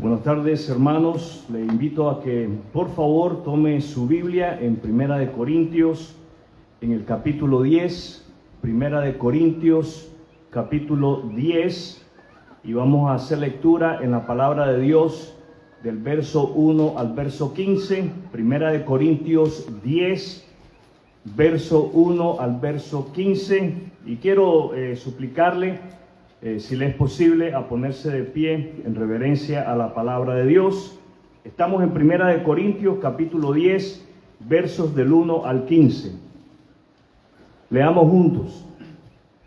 Buenas tardes, hermanos. Le invito a que por favor tome su Biblia en Primera de Corintios, en el capítulo 10, Primera de Corintios, capítulo 10, y vamos a hacer lectura en la palabra de Dios del verso 1 al verso 15, Primera de Corintios 10, verso 1 al verso 15, y quiero suplicarle si le es posible, a ponerse de pie en reverencia a la palabra de Dios. Estamos en Primera de Corintios, capítulo 10, versos del 1 al 15. Leamos juntos.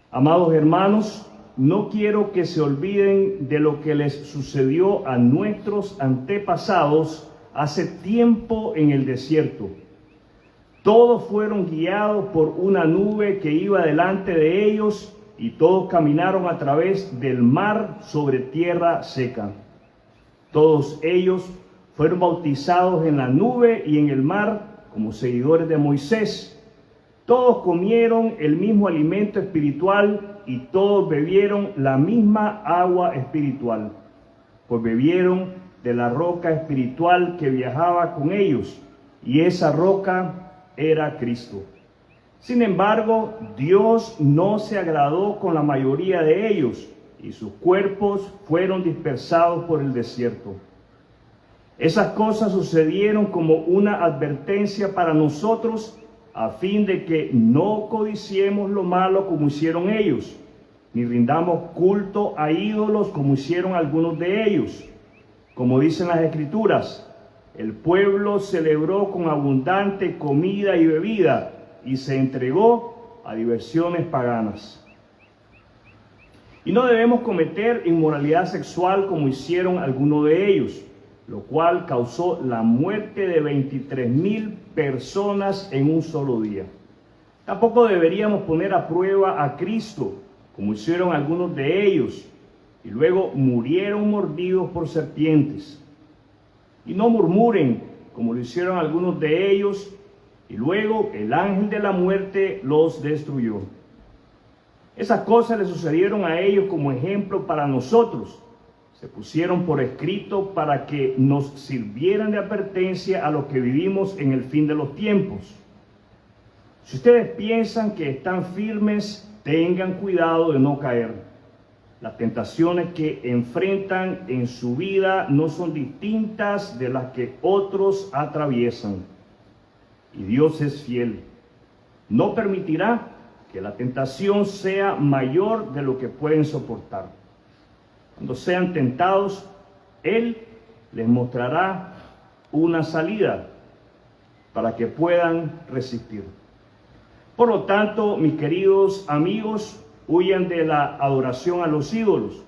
Amados hermanos, no quiero que se olviden de lo que les sucedió a nuestros antepasados hace tiempo en el desierto. Todos fueron guiados por una nube que iba delante de ellos, y todos caminaron a través del mar sobre tierra seca. Todos ellos fueron bautizados en la nube y en el mar como seguidores de Moisés. Todos comieron el mismo alimento espiritual y todos bebieron la misma agua espiritual, pues bebieron de la roca espiritual que viajaba con ellos, y esa roca era Cristo. Sin embargo, Dios no se agradó con la mayoría de ellos, y sus cuerpos fueron dispersados por el desierto. Esas cosas sucedieron como una advertencia para nosotros, a fin de que no codiciemos lo malo como hicieron ellos, ni rindamos culto a ídolos como hicieron algunos de ellos. Como dicen las Escrituras, el pueblo celebró con abundante comida y bebida, y se entregó a diversiones paganas. Y no debemos cometer inmoralidad sexual como hicieron algunos de ellos, lo cual causó la muerte de 23,000 personas en un solo día. Tampoco deberíamos poner a prueba a Cristo, como hicieron algunos de ellos, y luego murieron mordidos por serpientes. Y no murmuren, como lo hicieron algunos de ellos, y luego el ángel de la muerte los destruyó. Esas cosas le sucedieron a ellos como ejemplo para nosotros. Se pusieron por escrito para que nos sirvieran de advertencia a los que vivimos en el fin de los tiempos. Si ustedes piensan que están firmes, tengan cuidado de no caer. Las tentaciones que enfrentan en su vida no son distintas de las que otros atraviesan. Y Dios es fiel. No permitirá que la tentación sea mayor de lo que pueden soportar. Cuando sean tentados, Él les mostrará una salida para que puedan resistir. Por lo tanto, mis queridos amigos, huyan de la adoración a los ídolos.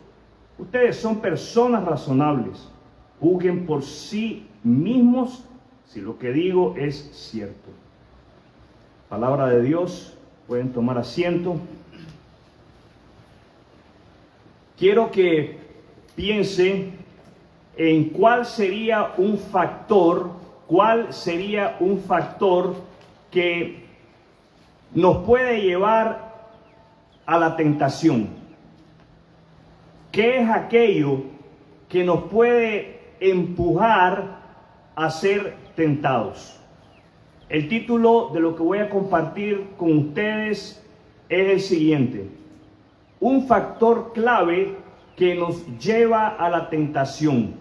Ustedes son personas razonables. Juzguen por sí mismos si lo que digo es cierto. Palabra de Dios, pueden tomar asiento. Quiero que piense en cuál sería un factor que nos puede llevar a la tentación. ¿Qué es aquello que nos puede empujar a ser tentados? El título de lo que voy a compartir con ustedes es el siguiente: un factor clave que nos lleva a la tentación.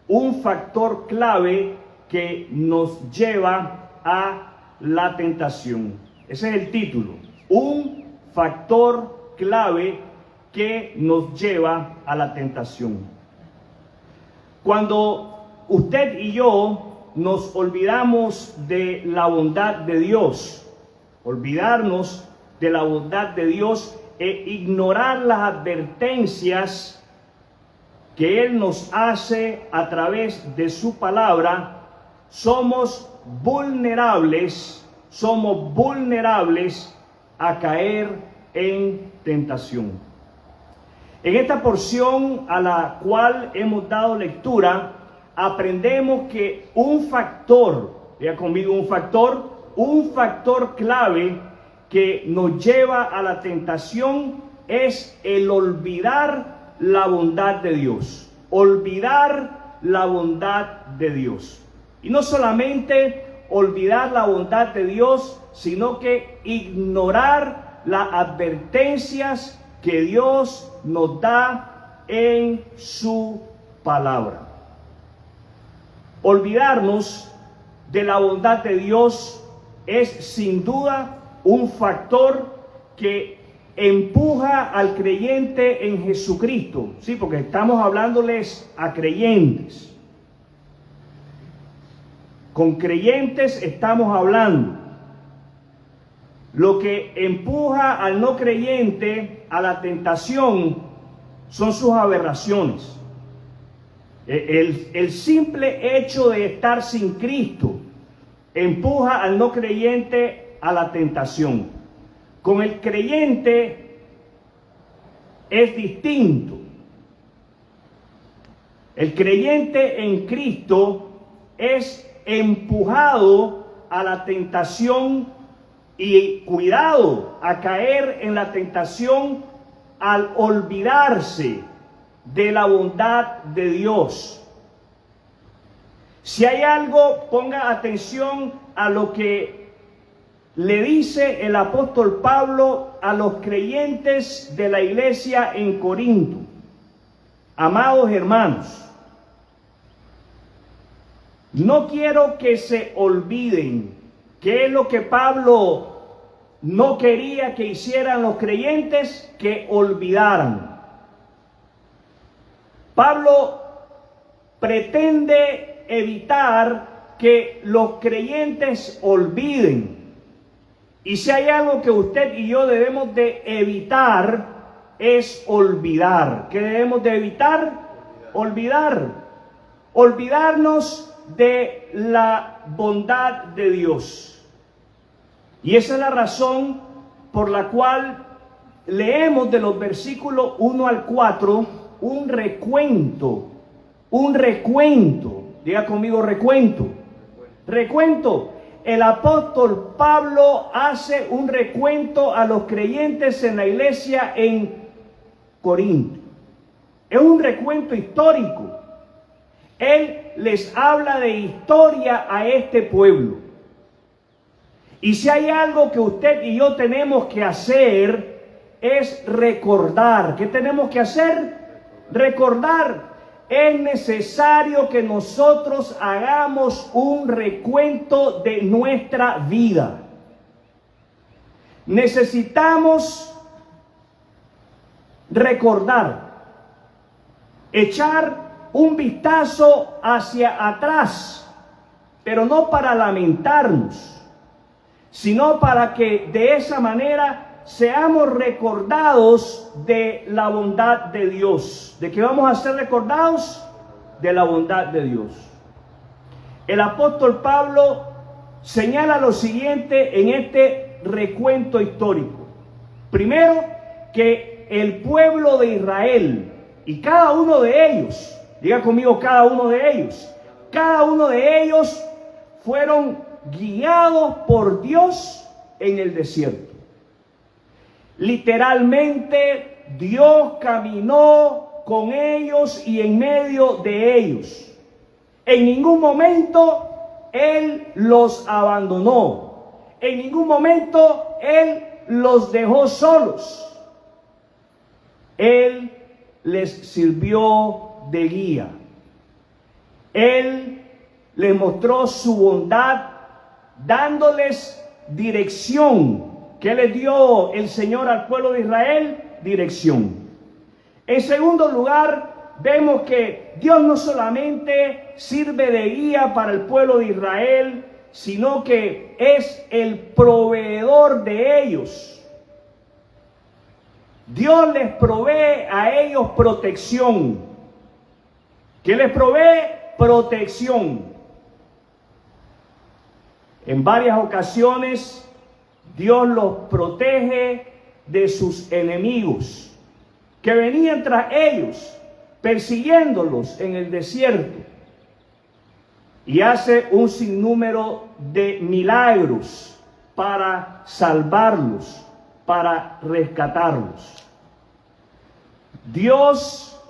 Un factor clave que nos lleva a la tentación. Ese es el título. Un factor clave que nos lleva a la tentación. Cuando usted y yo nos olvidamos de la bondad de Dios, olvidarnos de la bondad de Dios e ignorar las advertencias que Él nos hace a través de su palabra, somos vulnerables a caer en tentación. En esta porción a la cual hemos dado lectura, aprendemos que un factor clave que nos lleva a la tentación es el olvidar la bondad de Dios. Olvidar la bondad de Dios. Y no solamente olvidar la bondad de Dios, sino que ignorar las advertencias que Dios nos da en su palabra. Olvidarnos de la bondad de Dios es sin duda un factor que empuja al creyente en Jesucristo, sí, porque estamos hablándoles a creyentes. Con creyentes estamos hablando. Lo que empuja al no creyente a la tentación son sus aberraciones. El simple hecho de estar sin Cristo empuja al no creyente a la tentación. Con el creyente es distinto. El creyente en Cristo es empujado a la tentación y cuidado a caer en la tentación al olvidarse de la bondad de Dios. Si hay algo, ponga atención a lo que le dice el apóstol Pablo a los creyentes de la iglesia en Corinto. Amados hermanos, no quiero que se olviden qué es lo que Pablo no quería que hicieran los creyentes, que olvidaran. Pablo pretende evitar que los creyentes olviden. Y si hay algo que usted y yo debemos de evitar, es olvidar. ¿Qué debemos de evitar? Olvidar. Olvidarnos de la bondad de Dios. Y esa es la razón por la cual leemos de los versículos 1 al 4 un recuento. Diga conmigo, recuento. El apóstol Pablo hace un recuento a los creyentes en la iglesia en Corinto. Es un recuento histórico. Él les habla de historia a este pueblo. Y si hay algo que usted y yo tenemos que hacer, es recordar. ¿Qué tenemos que hacer? Recordar. Es necesario que nosotros hagamos un recuento de nuestra vida. Necesitamos recordar, echar un vistazo hacia atrás, pero no para lamentarnos, sino para que de esa manera seamos recordados de la bondad de Dios. ¿De qué vamos a ser recordados? De la bondad de Dios. El apóstol Pablo señala lo siguiente en este recuento histórico. Primero, que el pueblo de Israel y cada uno de ellos, diga conmigo, cada uno de ellos fueron guiados por Dios en el desierto. Literalmente, Dios caminó con ellos y en medio de ellos. En ningún momento Él los abandonó. En ningún momento Él los dejó solos. Él les sirvió de guía. Él les mostró su bondad, dándoles dirección. ¿Qué le dio el Señor al pueblo de Israel? Dirección. En segundo lugar, vemos que Dios no solamente sirve de guía para el pueblo de Israel, sino que es el proveedor de ellos. Dios les provee a ellos protección. ¿Qué les provee? Protección. En varias ocasiones, Dios los protege de sus enemigos que venían tras ellos, persiguiéndolos en el desierto. Y hace un sinnúmero de milagros para salvarlos, para rescatarlos. Dios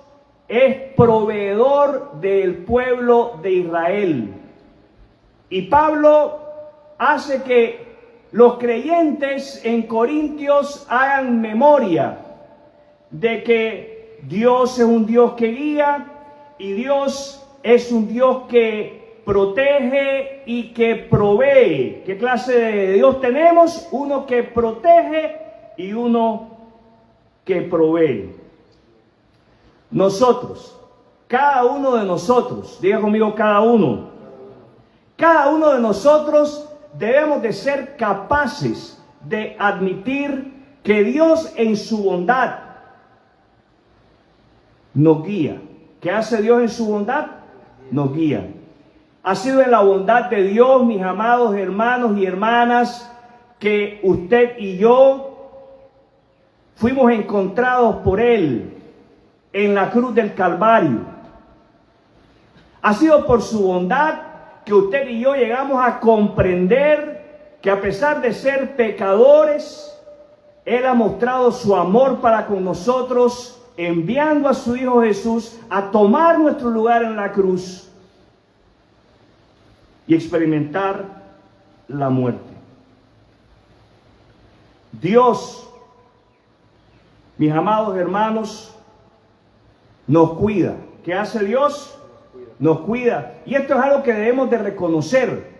es proveedor del pueblo de Israel. Y Pablo hace que los creyentes en Corintios hagan memoria de que Dios es un Dios que guía y Dios es un Dios que protege y que provee. ¿Qué clase de Dios tenemos? Uno que protege y uno que provee. Nosotros, cada uno de nosotros, diga conmigo cada uno de nosotros debemos de ser capaces de admitir que Dios en su bondad nos guía. ¿Qué hace Dios en su bondad? Nos guía. Ha sido en la bondad de Dios, mis amados hermanos y hermanas, que usted y yo fuimos encontrados por Él en la cruz del Calvario. Ha sido por su bondad que usted y yo llegamos a comprender que a pesar de ser pecadores, Él ha mostrado su amor para con nosotros, enviando a su Hijo Jesús a tomar nuestro lugar en la cruz y experimentar la muerte. Dios, mis amados hermanos, nos cuida. ¿Qué hace Dios? Nos cuida. Y esto es algo que debemos de reconocer.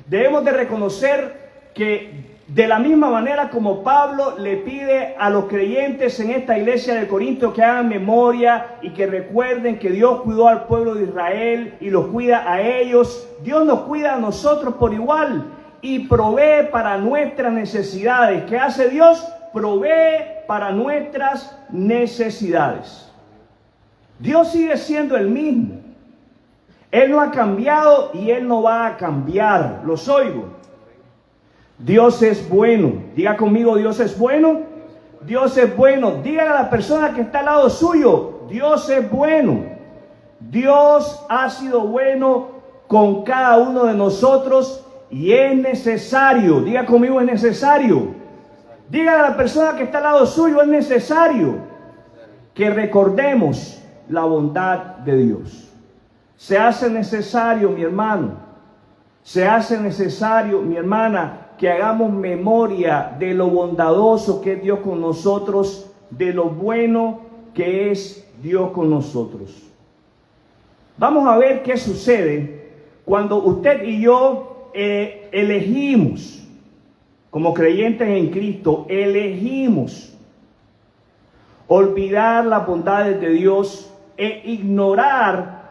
Debemos de reconocer que de la misma manera como Pablo le pide a los creyentes en esta iglesia de Corinto que hagan memoria y que recuerden que Dios cuidó al pueblo de Israel y los cuida a ellos, Dios nos cuida a nosotros por igual y provee para nuestras necesidades. ¿Qué hace Dios? Provee para nuestras necesidades. Dios sigue siendo el mismo. Él no ha cambiado y Él no va a cambiar. Los oigo. Dios es bueno. Diga conmigo, Dios es bueno. Dios es bueno. Dígale a la persona que está al lado suyo, Dios es bueno. Dios ha sido bueno con cada uno de nosotros y es necesario. Diga conmigo, es necesario. Dígale a la persona que está al lado suyo, es necesario que recordemos la bondad de Dios. Se hace necesario, mi hermano, se hace necesario, mi hermana, que hagamos memoria de lo bondadoso que es Dios con nosotros, de lo bueno que es Dios con nosotros. Vamos a ver qué sucede cuando usted y yo elegimos, como creyentes en Cristo, elegimos olvidar las bondades de Dios e ignorar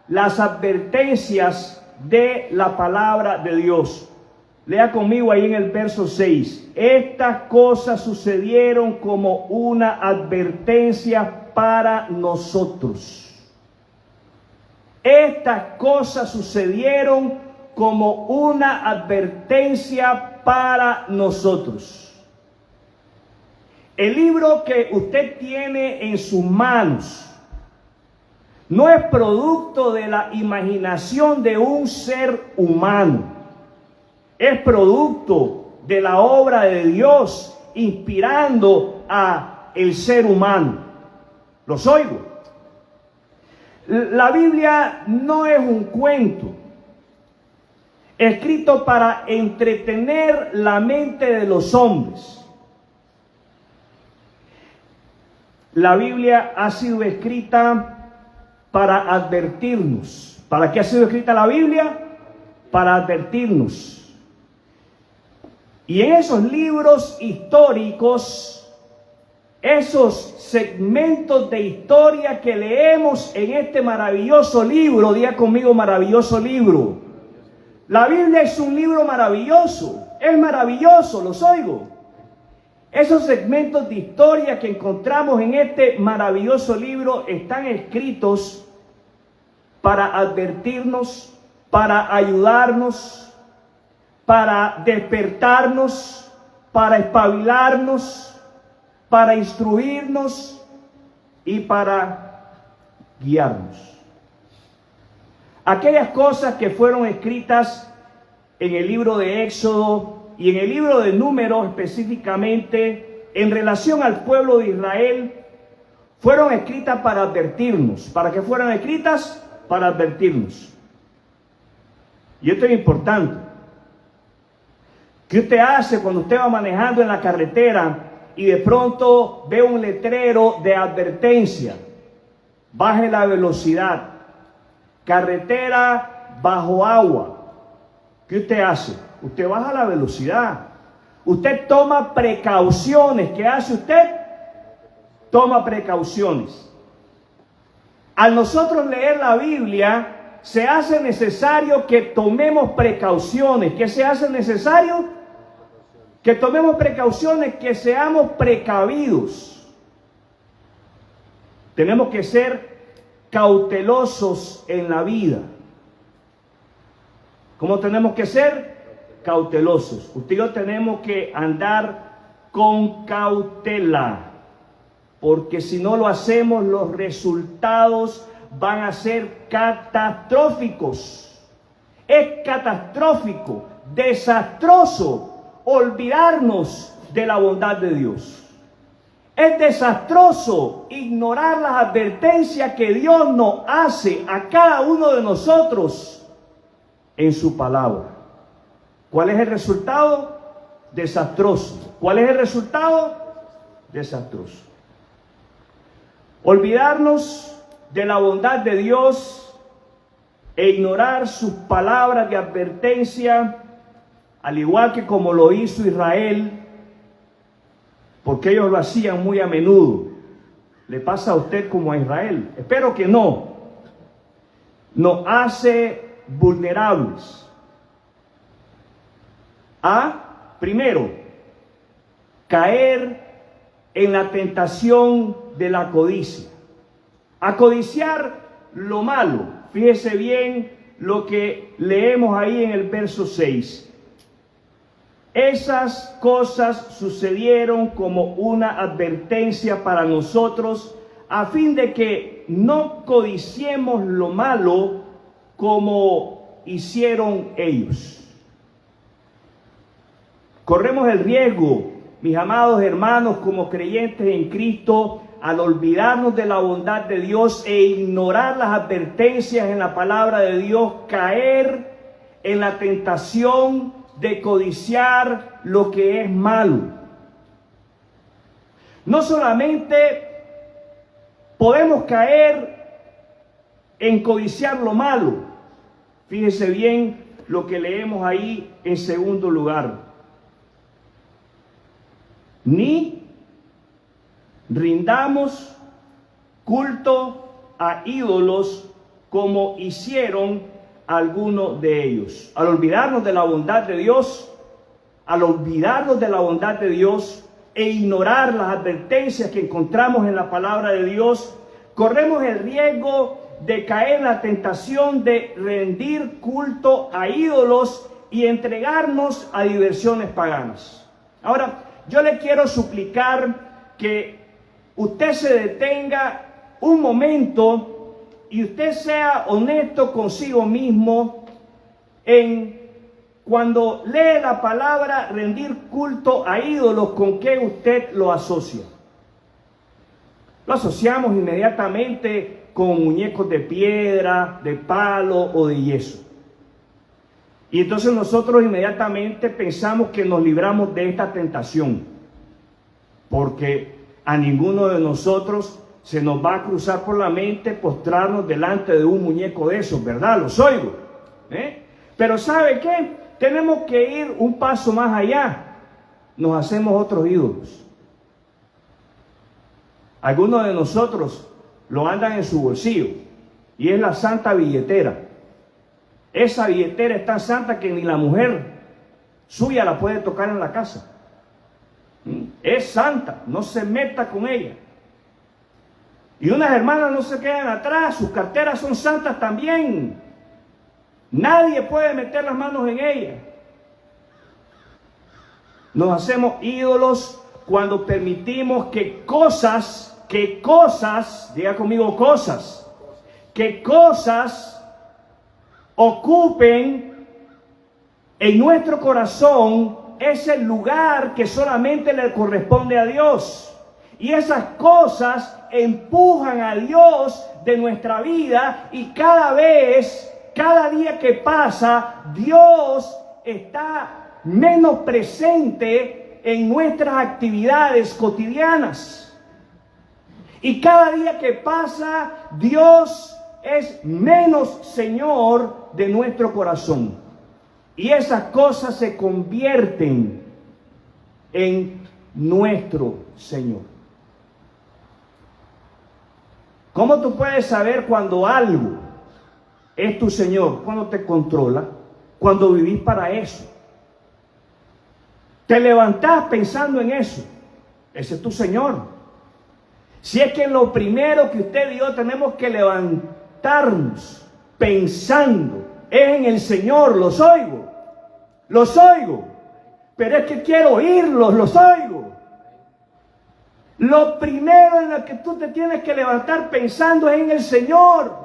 las advertencias de la palabra de Dios. Lea conmigo ahí en el verso 6. Estas cosas sucedieron como una advertencia para nosotros. Estas cosas sucedieron como una advertencia para nosotros. El libro que usted tiene en sus manos no es producto de la imaginación de un ser humano. Es producto de la obra de Dios inspirando a el ser humano. ¿Los oigo? La Biblia no es un cuento escrito para entretener la mente de los hombres. La Biblia ha sido escrita para advertirnos. ¿Para qué ha sido escrita la Biblia? Para advertirnos. Y en esos libros históricos, esos segmentos de historia que leemos en este maravilloso libro, diga conmigo, maravilloso libro. La Biblia es un libro maravilloso, es maravilloso, los oigo. Esos segmentos de historia que encontramos en este maravilloso libro están escritos para advertirnos, para ayudarnos, para despertarnos, para espabilarnos, para instruirnos y para guiarnos. Aquellas cosas que fueron escritas en el libro de Éxodo y en el libro de Números específicamente en relación al pueblo de Israel, fueron escritas para advertirnos. ¿Para qué fueron escritas? Para advertirnos. Y esto es importante. ¿Qué usted hace cuando usted va manejando en la carretera y de pronto ve un letrero de advertencia? Baje la velocidad. Carretera bajo agua. ¿Qué usted hace? Usted baja la velocidad. Usted toma precauciones. ¿Qué hace usted? Toma precauciones. Al nosotros leer la Biblia, se hace necesario que tomemos precauciones. ¿Qué se hace necesario? Que tomemos precauciones, que seamos precavidos. Tenemos que ser cautelosos en la vida. ¿Cómo tenemos que ser? Cautelosos. Usted y yo tenemos que andar con cautela, porque si no lo hacemos, los resultados van a ser catastróficos. Es catastrófico, desastroso olvidarnos de la bondad de Dios. Es desastroso ignorar las advertencias que Dios nos hace a cada uno de nosotros en su palabra. ¿Cuál es el resultado? Desastroso. ¿Cuál es el resultado? Desastroso. Olvidarnos de la bondad de Dios e ignorar sus palabras de advertencia, al igual que como lo hizo Israel, porque ellos lo hacían muy a menudo. ¿Le pasa a usted como a Israel? Espero que no. Nos hace vulnerables a, primero, caer en la tentación de la codicia. A codiciar lo malo. Fíjese bien lo que leemos ahí en el verso 6. Esas cosas sucedieron como una advertencia para nosotros, a fin de que no codiciemos lo malo como hicieron ellos. Corremos el riesgo, mis amados hermanos, como creyentes en Cristo, al olvidarnos de la bondad de Dios e ignorar las advertencias en la palabra de Dios, caer en la tentación de codiciar lo que es malo. No solamente podemos caer en codiciar lo malo, fíjese bien lo que leemos ahí en segundo lugar. Ni rindamos culto a ídolos como hicieron algunos de ellos. Al olvidarnos de la bondad de Dios, e ignorar las advertencias que encontramos en la palabra de Dios, corremos el riesgo de caer en la tentación de rendir culto a ídolos y entregarnos a diversiones paganas. Ahora, yo le quiero suplicar que usted se detenga un momento y usted sea honesto consigo mismo en cuando lee la palabra rendir culto a ídolos, ¿con qué usted lo asocia? Lo asociamos inmediatamente con muñecos de piedra, de palo o de yeso. Y entonces nosotros inmediatamente pensamos que nos libramos de esta tentación, porque a ninguno de nosotros se nos va a cruzar por la mente postrarnos delante de un muñeco de esos, ¿verdad? Los oigo. Pero ¿sabe qué? Tenemos que ir un paso más allá. Nos hacemos otros ídolos. Algunos de nosotros lo andan en su bolsillo y es la santa billetera. Esa billetera es tan santa que ni la mujer suya la puede tocar en la casa. Es santa, no se meta con ella. Y unas hermanas no se quedan atrás, sus carteras son santas también. Nadie puede meter las manos en ella. Nos hacemos ídolos cuando permitimos que cosas, diga conmigo cosas, que cosas ocupen en nuestro corazón ese lugar que solamente le corresponde a Dios. Y esas cosas empujan a Dios de nuestra vida y cada día que pasa, Dios está menos presente en nuestras actividades cotidianas. Y cada día que pasa, Dios es menos Señor de nuestro corazón. Y esas cosas se convierten en nuestro Señor. ¿Cómo tú puedes saber cuando algo es tu Señor? Cuando te controla, cuando vivís para eso. Te levantás pensando en eso. Ese es tu Señor. Si es que lo primero que usted y yo tenemos que levantarnos pensando es en el Señor, los oigo, pero es que quiero oírlos, los oigo. Lo primero en lo que tú te tienes que levantar pensando es en el Señor.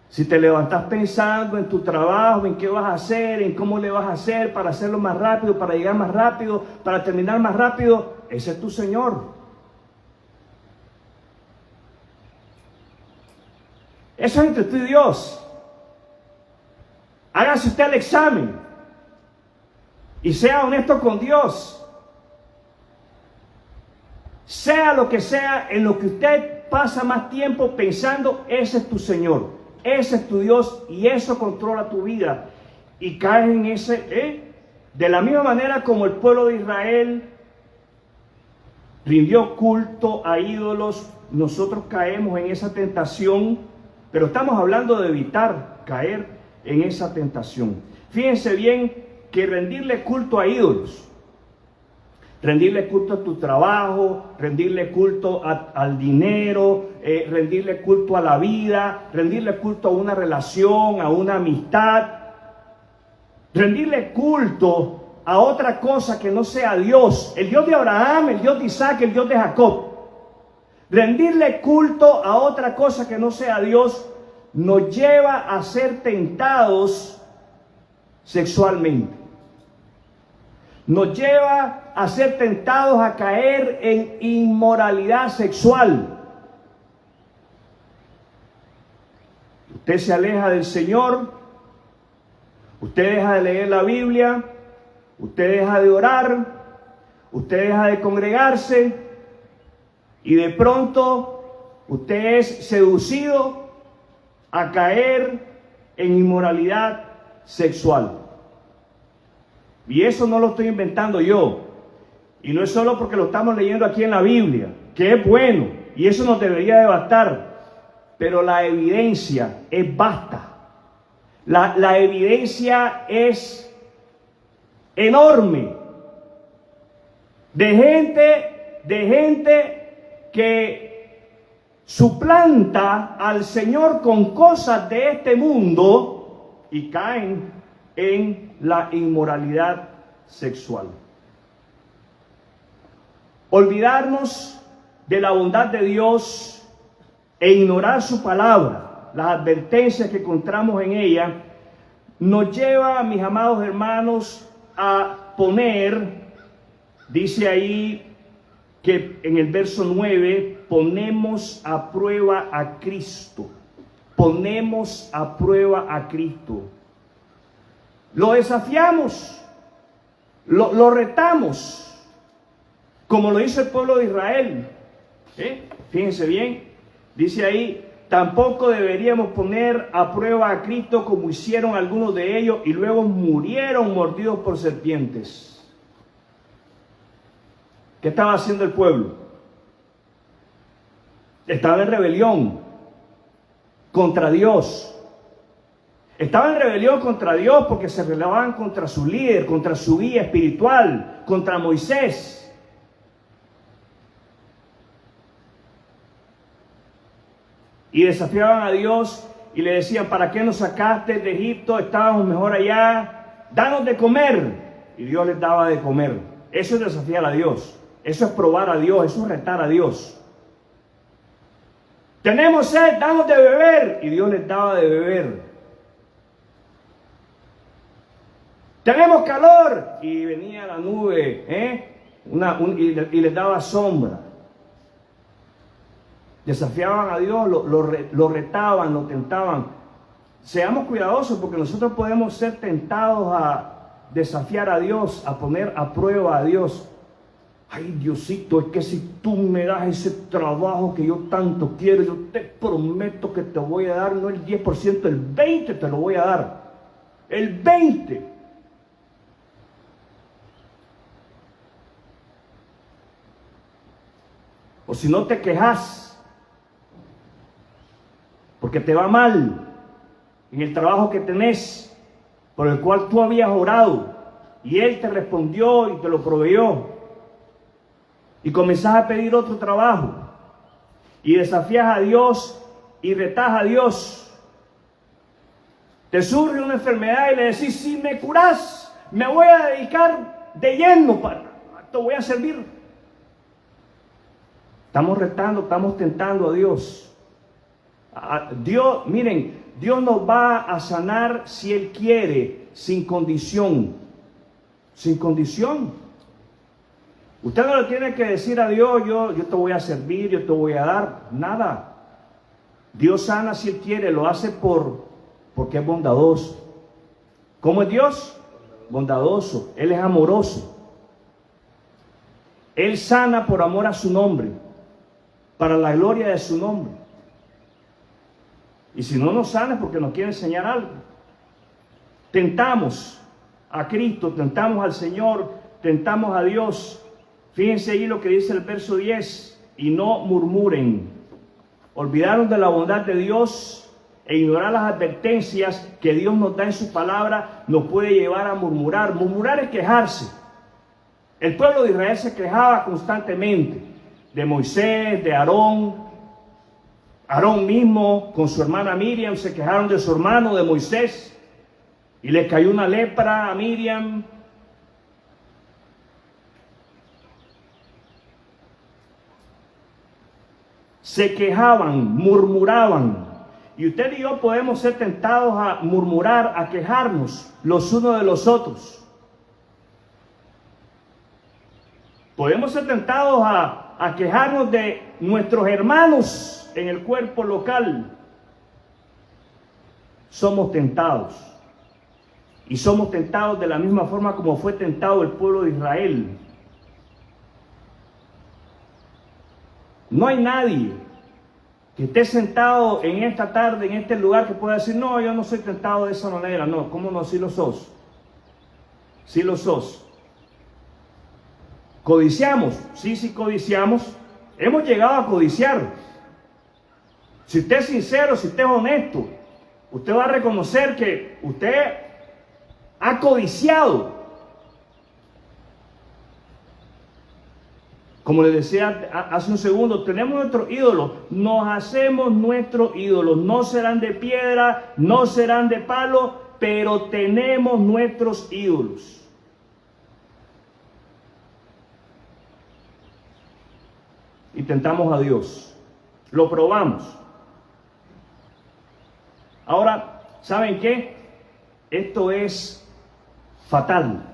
Si te levantas pensando en tu trabajo, en qué vas a hacer, en cómo le vas a hacer para hacerlo más rápido, para llegar más rápido, para terminar más rápido, ese es tu Señor. Eso es entre tú y Dios. Hágase usted el examen y sea honesto con Dios. Sea lo que sea, en lo que usted pasa más tiempo pensando, ese es tu Señor, ese es tu Dios y eso controla tu vida. Y caes en ese, de la misma manera como el pueblo de Israel rindió culto a ídolos, nosotros caemos en esa tentación, pero estamos hablando de evitar caer en esa tentación. Fíjense bien que rendirle culto a ídolos, rendirle culto a tu trabajo, rendirle culto al dinero, rendirle culto a la vida, rendirle culto a una relación, a una amistad, rendirle culto a otra cosa que no sea Dios, el Dios de Abraham, el Dios de Isaac, el Dios de Jacob. Rendirle culto a otra cosa que no sea Dios nos lleva a ser tentados sexualmente. Nos lleva a ser tentados a caer en inmoralidad sexual. Usted se aleja del Señor, usted deja de leer la Biblia, usted deja de orar, usted deja de congregarse y de pronto usted es seducido a caer en inmoralidad sexual. Y eso no lo estoy inventando yo. Y no es solo porque lo estamos leyendo aquí en la Biblia, que es bueno, y eso nos debería de bastar. Pero la evidencia es vasta. La evidencia es enorme. De gente que suplanta al Señor con cosas de este mundo y caen en la inmoralidad sexual. Olvidarnos de la bondad de Dios e ignorar su palabra, las advertencias que encontramos en ella, nos lleva, mis amados hermanos, a poner, dice ahí que en el verso 9, ponemos a prueba a Cristo. Ponemos a prueba a Cristo. Lo desafiamos, lo retamos, como lo hizo el pueblo de Israel. Fíjense bien, dice ahí, tampoco deberíamos poner a prueba a Cristo como hicieron algunos de ellos y luego murieron mordidos por serpientes. ¿Qué estaba haciendo el pueblo? Estaba en rebelión contra Dios. Estaba en rebelión contra Dios porque se rebelaban contra su líder, contra su guía espiritual, contra Moisés. Y desafiaban a Dios y le decían, ¿para qué nos sacaste de Egipto? Estábamos mejor allá, danos de comer. Y Dios les daba de comer. Eso es desafiar a Dios, eso es probar a Dios, eso es retar a Dios. Tenemos sed, danos de beber. Y Dios les daba de beber. Tenemos calor y venía la nube y les daba sombra. Desafiaban a Dios, lo retaban, lo tentaban. Seamos cuidadosos porque nosotros podemos ser tentados a desafiar a Dios, a poner a prueba a Dios. Ay, Diosito, es que si tú me das ese trabajo que yo tanto quiero, yo te prometo que te voy a dar no el 10%, el 20% te lo voy a dar. El 20%. O si no te quejas, porque te va mal en el trabajo que tenés, por el cual tú habías orado, y Él te respondió y te lo proveyó. Y comenzás a pedir otro trabajo, y desafías a Dios y retás a Dios. Te surge una enfermedad y le decís, si me curás, me voy a dedicar de lleno, te voy a servir. Estamos retando, estamos tentando a Dios. Dios, miren, Dios nos va a sanar si Él quiere, sin condición. Sin condición. Usted no le tiene que decir a Dios, yo te voy a servir, yo te voy a dar, nada. Dios sana si Él quiere, lo hace porque es bondadoso. ¿Cómo es Dios? Bondadoso, Él es amoroso. Él sana por amor a su nombre, para la gloria de su nombre. Y si no nos sana es porque nos quiere enseñar algo. Tentamos a Cristo, tentamos al Señor, tentamos a Dios. Fíjense ahí lo que dice el verso 10, y no murmuren. Olvidaron de la bondad de Dios e ignorar las advertencias que Dios nos da en su palabra nos puede llevar a murmurar. Murmurar es quejarse. El pueblo de Israel se quejaba constantemente de Moisés, de Aarón. Aarón mismo con su hermana Miriam se quejaron de su hermano, de Moisés, y le cayó una lepra a Miriam. Se quejaban, murmuraban. Y usted y yo podemos ser tentados a murmurar, a quejarnos los unos de los otros. Podemos ser tentados a quejarnos de nuestros hermanos en el cuerpo local. Somos tentados. Y somos tentados de la misma forma como fue tentado el pueblo de Israel. No hay nadie que esté sentado en esta tarde, en este lugar, que pueda decir, no, yo no soy tentado de esa manera. No, ¿cómo no? Sí lo sos. Sí lo sos. ¿Codiciamos? Sí, codiciamos. Hemos llegado a codiciar. Si usted es sincero, si usted es honesto, usted va a reconocer que usted ha codiciado. Como les decía hace un segundo, tenemos nuestros ídolos, nos hacemos nuestros ídolos, no serán de piedra, no serán de palo, pero tenemos nuestros ídolos. Y tentamos a Dios, lo probamos. Ahora, ¿saben qué? Esto es fatal.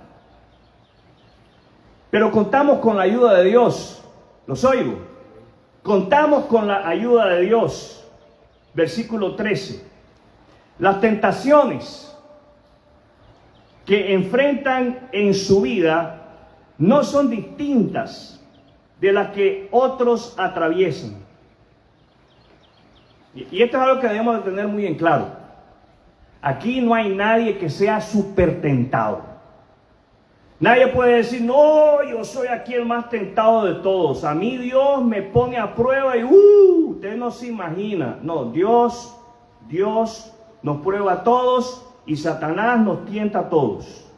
Pero contamos con la ayuda de Dios. ¿Los oigo? Contamos con la ayuda de Dios. Versículo 13. Las tentaciones que enfrentan en su vida no son distintas de las que otros atraviesan. Y esto es algo que debemos de tener muy en claro. Aquí no hay nadie que sea súper tentado. Nadie puede decir, no, yo soy aquí el más tentado de todos. A mí Dios me pone a prueba y usted no se imagina. No, Dios nos prueba a todos y Satanás nos tienta a todos.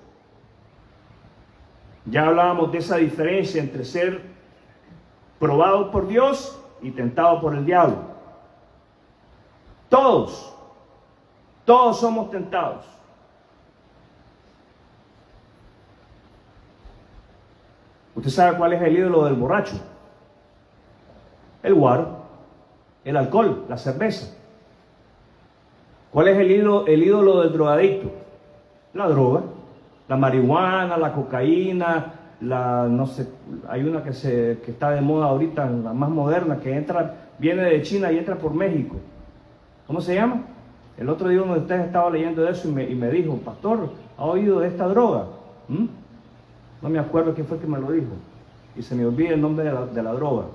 Ya hablábamos de esa diferencia entre ser probado por Dios y tentado por el diablo. Todos somos tentados. ¿Usted sabe cuál es el ídolo del borracho? El guaro, el alcohol, la cerveza. ¿Cuál es el ídolo del drogadicto? La droga, la marihuana, la cocaína, no sé, hay una que está de moda ahorita, la más moderna, que viene de China y entra por México. ¿Cómo se llama? El otro día uno de ustedes estaba leyendo de eso y me dijo, pastor, ¿ha oído de esta droga? No me acuerdo quién fue que me lo dijo. Y se me olvida el nombre de la droga.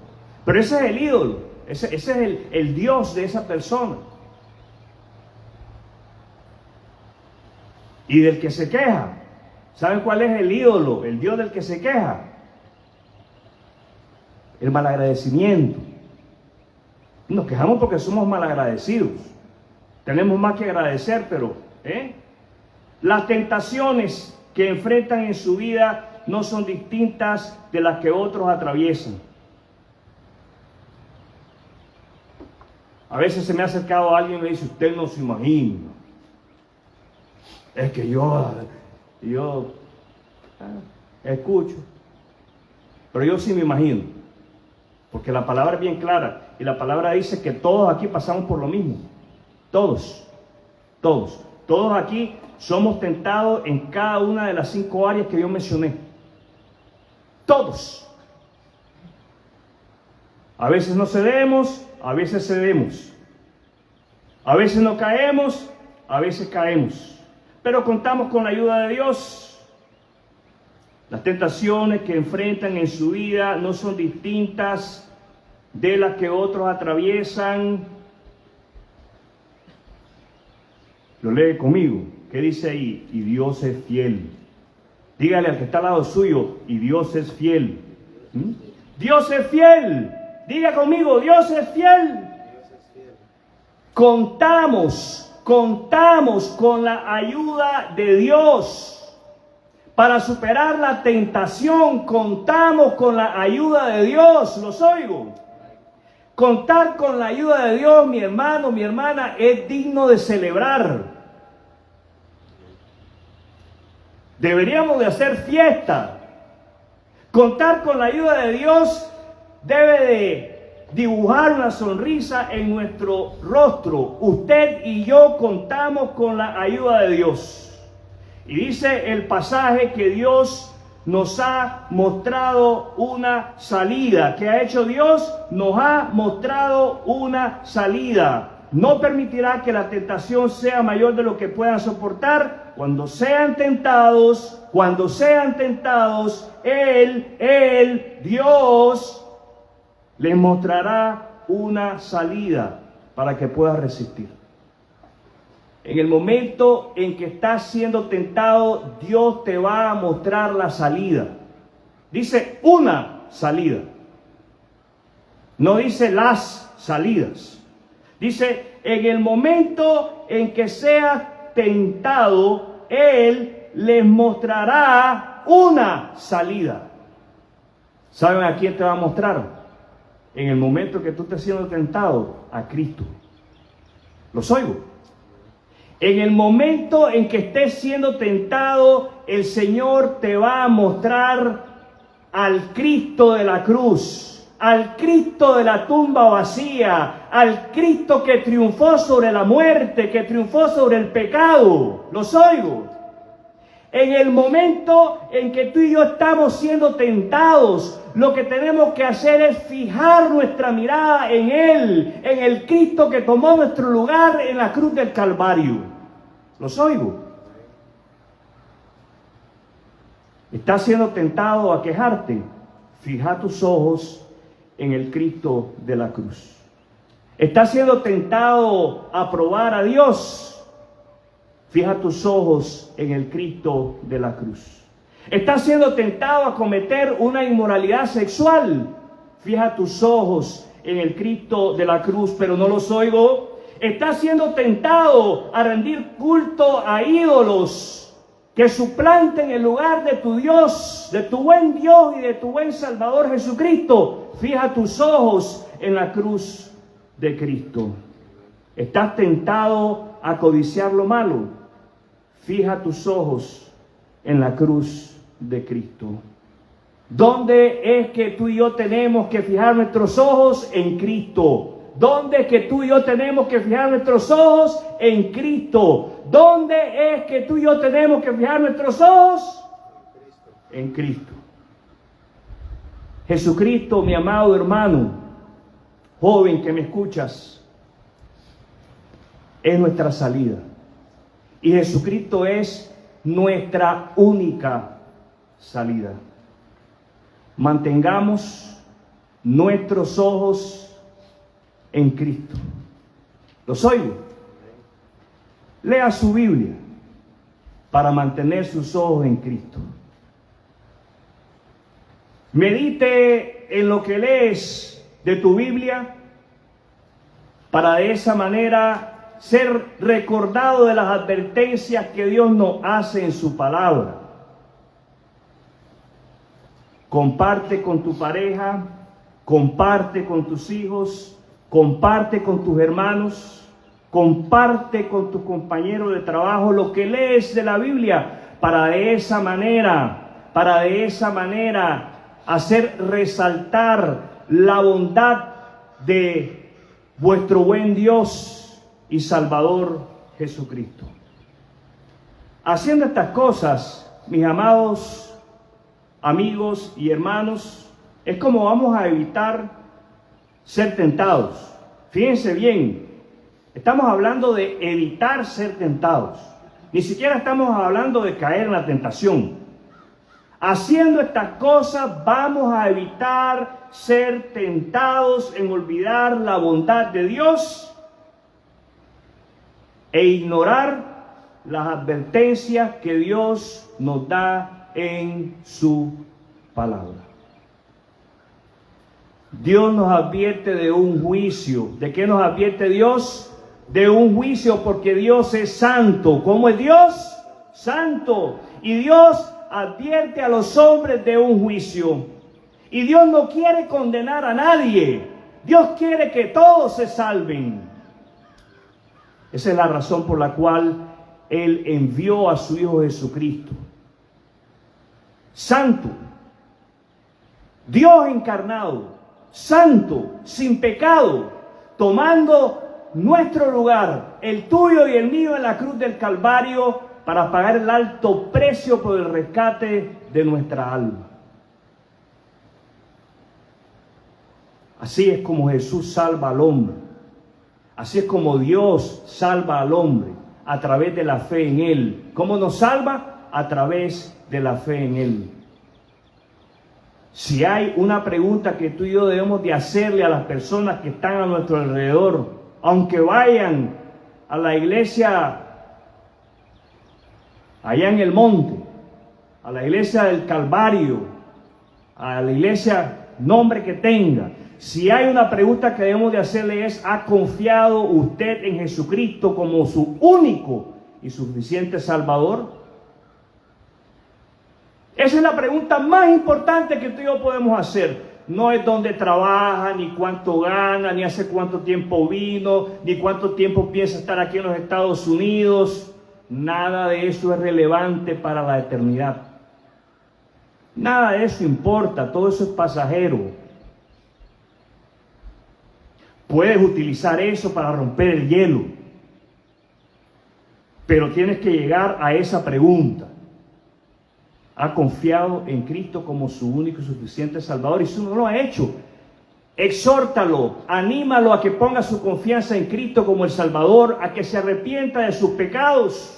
Pero ese es el ídolo, ese es el Dios de esa persona. Y del que se queja. ¿Saben cuál es el ídolo? El Dios del que se queja. El malagradecimiento. Nos quejamos porque somos malagradecidos. Tenemos más que agradecer, pero las tentaciones que enfrentan en su vida no son distintas de las que otros atraviesan. A veces se me ha acercado alguien y me dice, usted no se imagina. Es que yo escucho, pero yo sí me imagino, porque la palabra es bien clara, y la palabra dice que todos aquí pasamos por lo mismo, todos aquí somos tentados en cada una de las 5 áreas que yo mencioné, todos. A veces no cedemos, a veces cedemos, a veces no caemos, a veces caemos. Pero contamos con la ayuda de Dios. Las tentaciones que enfrentan en su vida no son distintas de las que otros atraviesan. Lo lee conmigo. ¿Qué dice ahí? Y Dios es fiel. Dígale al que está al lado suyo, y Dios es fiel. Dios es fiel. Diga conmigo, Dios es fiel. Contamos con la ayuda de Dios para superar la tentación. Contamos con la ayuda de Dios. ¿Los oigo? Contar con la ayuda de Dios, mi hermano, mi hermana, es digno de celebrar. Deberíamos de hacer fiesta. Contar con la ayuda de Dios debe de dibujar una sonrisa en nuestro rostro. Usted y yo contamos con la ayuda de Dios. Y dice el pasaje que Dios nos ha mostrado una salida. ¿Qué ha hecho Dios? Nos ha mostrado una salida. No permitirá que la tentación sea mayor de lo que puedan soportar. Cuando sean tentados, Dios les mostrará una salida para que puedas resistir. En el momento en que estás siendo tentado, Dios te va a mostrar la salida. Dice una salida. No dice las salidas. Dice, en el momento en que seas tentado, Él les mostrará una salida. ¿Saben a quién te va a mostrar? En el momento que tú estés siendo tentado, a Cristo. ¿Los oigo? En el momento en que estés siendo tentado, el Señor te va a mostrar al Cristo de la cruz, al Cristo de la tumba vacía, al Cristo que triunfó sobre la muerte, que triunfó sobre el pecado. ¿Los oigo? En el momento en que tú y yo estamos siendo tentados, lo que tenemos que hacer es fijar nuestra mirada en Él, en el Cristo que tomó nuestro lugar en la cruz del Calvario. ¿Los oigo? ¿Estás siendo tentado a quejarte? Fija tus ojos en el Cristo de la cruz. ¿Estás siendo tentado a probar a Dios? Fija tus ojos en el Cristo de la cruz. ¿Estás siendo tentado a cometer una inmoralidad sexual? Fija tus ojos en el Cristo de la cruz, pero no los oigo. ¿Estás siendo tentado a rendir culto a ídolos que suplanten el lugar de tu Dios, de tu buen Dios y de tu buen Salvador Jesucristo? Fija tus ojos en la cruz de Cristo. ¿Estás tentado a codiciar lo malo? Fija tus ojos en la cruz de Cristo. ¿Dónde es que tú y yo tenemos que fijar nuestros ojos? En Cristo. ¿Dónde es que tú y yo tenemos que fijar nuestros ojos? En Cristo. ¿Dónde es que tú y yo tenemos que fijar nuestros ojos? En Cristo. Jesucristo, mi amado hermano, joven que me escuchas, es nuestra salida. Y Jesucristo es nuestra única salida. Mantengamos nuestros ojos en Cristo. ¿Los oigo? Lea su Biblia para mantener sus ojos en Cristo. Medite en lo que lees de tu Biblia para de esa manera ser recordado de las advertencias que Dios nos hace en su palabra. Comparte con tu pareja, comparte con tus hijos, comparte con tus hermanos, comparte con tus compañeros de trabajo lo que lees de la Biblia para de esa manera hacer resaltar la bondad de vuestro buen Dios y Salvador Jesucristo. Haciendo estas cosas, mis amados amigos y hermanos, es como vamos a evitar ser tentados. Fíjense bien, estamos hablando de evitar ser tentados. Ni siquiera estamos hablando de caer en la tentación. Haciendo estas cosas vamos a evitar ser tentados en olvidar la bondad de Dios e ignorar las advertencias que Dios nos da en su palabra. Dios nos advierte de un juicio. ¿De qué nos advierte Dios? De un juicio, porque Dios es santo. ¿Cómo es Dios? Santo. Y Dios advierte a los hombres de un juicio. Y Dios no quiere condenar a nadie. Dios quiere que todos se salven. Esa es la razón por la cual Él envió a su Hijo Jesucristo. Santo. Dios encarnado. Santo. Sin pecado. Tomando nuestro lugar, el tuyo y el mío, en la cruz del Calvario, para pagar el alto precio por el rescate de nuestra alma. Así es como Jesús salva al hombre. Así es como Dios salva al hombre, a través de la fe en Él. ¿Cómo nos salva? A través de la fe en Él. Si hay una pregunta que tú y yo debemos de hacerle a las personas que están a nuestro alrededor, aunque vayan a la iglesia allá en el monte, a la iglesia del Calvario, a la iglesia, nombre que tenga, si hay una pregunta que debemos de hacerle es: ¿ha confiado usted en Jesucristo como su único y suficiente Salvador? Esa es la pregunta más importante que tú y yo podemos hacer. No es dónde trabaja, ni cuánto gana, ni hace cuánto tiempo vino, ni cuánto tiempo piensa estar aquí en los Estados Unidos. Nada de eso es relevante para la eternidad. Nada de eso importa, todo eso es pasajero. Puedes utilizar eso para romper el hielo, pero tienes que llegar a esa pregunta: ¿ha confiado en Cristo como su único y suficiente Salvador? Y si no lo ha hecho, exhórtalo, anímalo a que ponga su confianza en Cristo como el Salvador, a que se arrepienta de sus pecados.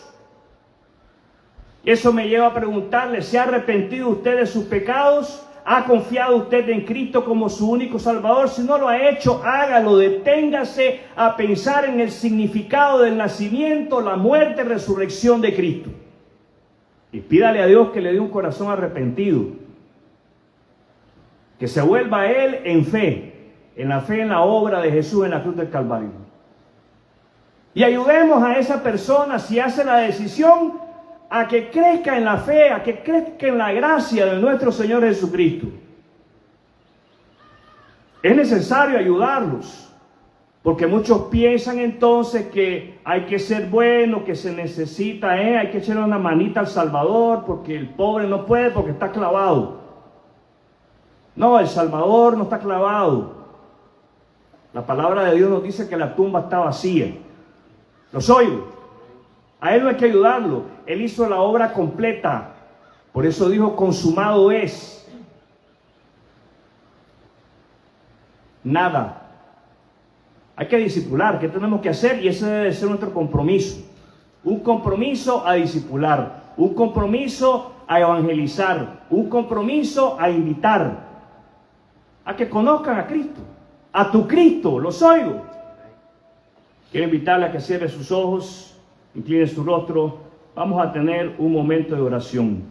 Eso me lleva a preguntarle: ¿se ha arrepentido usted de sus pecados? ¿Ha confiado usted en Cristo como su único Salvador? Si no lo ha hecho, hágalo. Deténgase a pensar en el significado del nacimiento, la muerte y resurrección de Cristo. Y pídale a Dios que le dé un corazón arrepentido, que se vuelva a Él en fe en la obra de Jesús en la cruz del Calvario. Y ayudemos a esa persona, si hace la decisión, a que crezca en la fe, a que crezca en la gracia de nuestro Señor Jesucristo. Es necesario ayudarlos, porque muchos piensan entonces que hay que ser bueno, que se necesita, hay que echarle una manita al Salvador, porque el pobre no puede porque está clavado. No, el Salvador no está clavado. La palabra de Dios nos dice que la tumba está vacía. ¿Los oigo? A Él no hay que ayudarlo. Él hizo la obra completa. Por eso dijo: consumado es. nada. Hay que discipular. ¿Qué tenemos que hacer? Y ese debe ser nuestro compromiso. Un compromiso a discipular, un compromiso a evangelizar, un compromiso a invitar a que conozcan a Cristo, a tu Cristo. Los oigo. Quiero invitarle a que cierre sus ojos, incline su rostro. Vamos a tener un momento de oración.